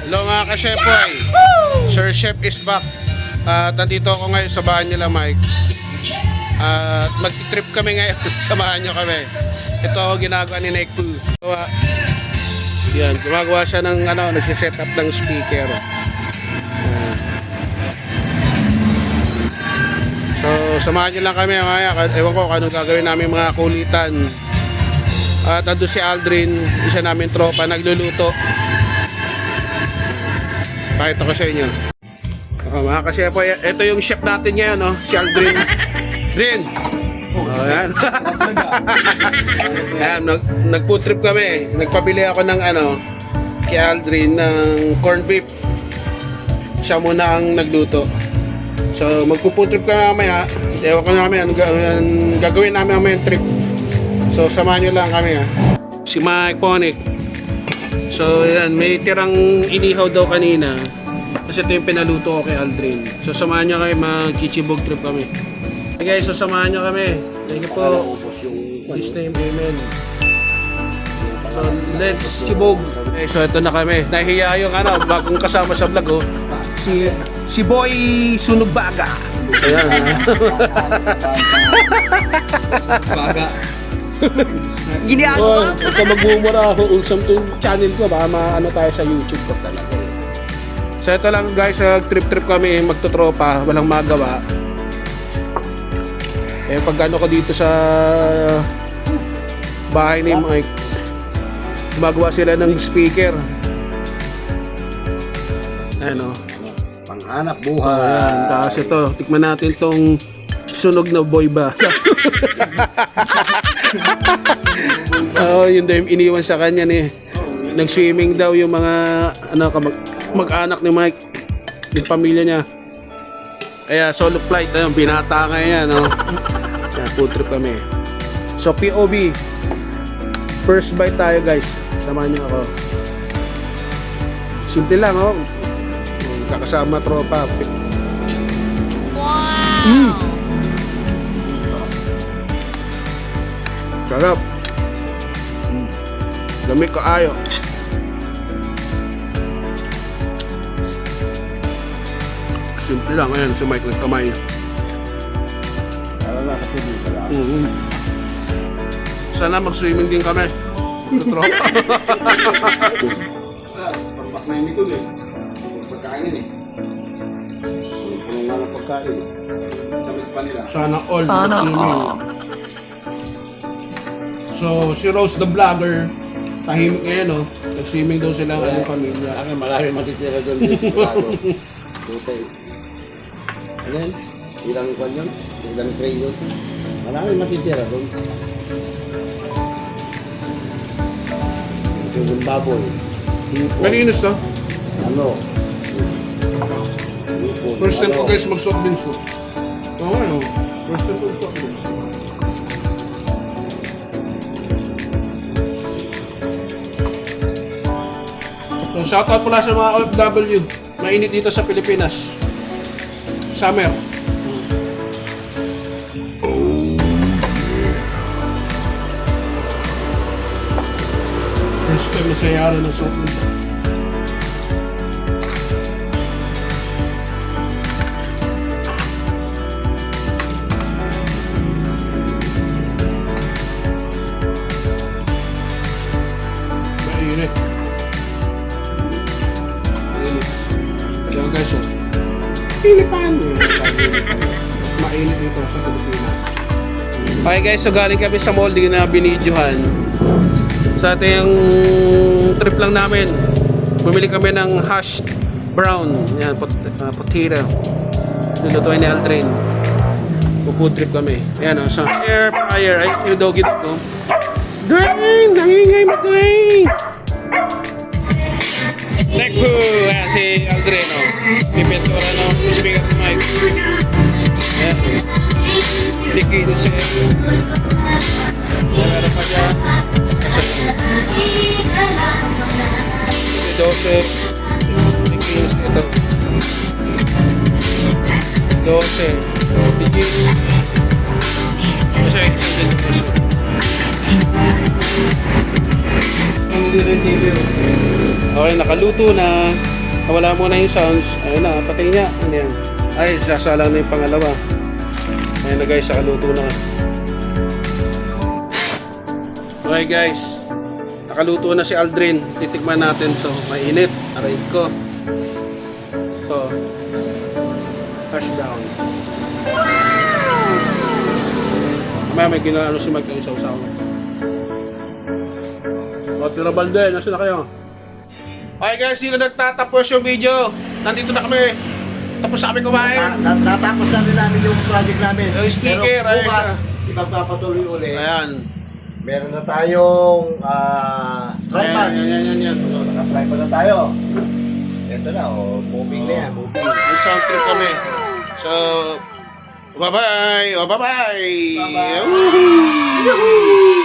Hello mga ka-Shepoy. Sir Chef is back. Nandito ako ngayon sa bahay nila Mike. Mag-trip kami ngayon. Samahan nyo kami. Ito ang ginagawa ni Nick Poo. Yan, gumagawa siya ng nagsiset up ng speaker. So samahan nyo lang kami mamaya. Ewan ko kung anong gagawin namin mga kulitan. At ando si Aldrin, isa namin tropa, nagluluto. Pakita ko sa inyo. Mga ka-Shepoy, ito yung chef natin ngayon, si Aldrin. Aldrin! Ayan. Ayan, nag-food trip kami. Nagpabili ako ng kay Aldrin ng corned beef. Siya muna ang nagluto. So magpo-food trip kami mamaya. Ewan ko namin gagawin namin mamaya yung trip. So samahan nyo lang kami Si Mike Ponic. So yan, may tirang inihaw daw kanina. Kasi ito yung pinaluto ko kay Aldrin. So samahan nyo kami, mag-chichibog trip kami. Okay guys, so samahan nyo kami. Thank you po. His name, amen. So let's chibog. Okay, so ito na kami. Nahihiya yung bagong kasama sa vlog si Boy Sunog Baga. Ayan. Baga. Ginagawa. Ito magmumura ako ulsam tong channel ko. Baka maano tayo sa YouTube ko talaga. So ito lang guys, trip kami magtutropa. Walang magawa. Pag ko dito sa bahay ni Mike, gumagawa sila ng speaker. Ayan panghanap buhay. Ayan, tapos ito, tikman natin tong sunog na boy ba. Yun daw yung iniwan sa kanya nag-swimming daw yung mga mag-anak ni Mike, yung pamilya niya. Kaya solo flight, binata nga yan. Kaya food trip kami. So POV, first bite tayo guys. Samahan niyo ako. Simple lang kakasama tropa. Wow! Sarap. Lamig kaayo. Simple lang. Ayan, si Mike nagkamay. Sana mag-swimming din kami. Tropa. Pagpak na yung likod pagkainin Punong nga ng pagkain. Samit pa nila. Sana all Sana mag-swimming. So, si Rose the Vlogger, tahimik ngayon, nag-swimming daw sila ang pamilya. Akin marami matitira doon dito. Tutay. Ano yan? Ilang kwan yun? Ilang tray yun? Marami matitira doon. Ito yung baboy. Malinis to. Ano? First time ko guys mag-soft drinks ko. First time ko mag-soft drinks. So shoutout pala sa mga OFW. Mainit dito sa Pilipinas. Summer. First time nasayara ng soft drinks. Mainit. Ayan guys, Pilipan. Mainit dito sa Pilipinas. Okay guys, so galing kami sa mall, di na binidyohan. Sa ating trip lang namin, bumili kami ng hashed brown. Yan, potato. Lulutuin ni Aldrin. Food trip kami. Ayan sa air fryer. Ay, yung doggy ko. Drain! Nangingay mo, Drain! Neck po! Ayan si Aldrin, Pipintura, speaker ng mic. Ayan. Dikit siya. Meron pa dyan. 12. Dikit ito. 12. So, dikit. Kasi, isang din ito. Okay, nakaluto na. Wala muna yung sounds. Ayun na, patay niya. Ano yan? Ay, sasalang na yung pangalawa. Ayun na guys, nakaluto na. Okay guys, nakaluto na si Aldrin. Titikman natin to. Mainit. Aray ko. Ito. Hash down. Mamaya may ginaano si Mike yung isaw-saw. O, Tira Balde, nasa na kayo? Okay guys, sino nagtatapos yung video? Nandito na kami. Tapos sa kami kumain. Natapos na rin namin yung project namin. Yung speaker, pero bukas, ayun ipagpapatuloy ulit. Ayan. Meron na tayong tripod. Yan. Naka-tripod na tayo. Ito na, moving na yan. Moving. May sound trip kami. So, bye-bye. Bye-bye. Bye-bye. Woohoo!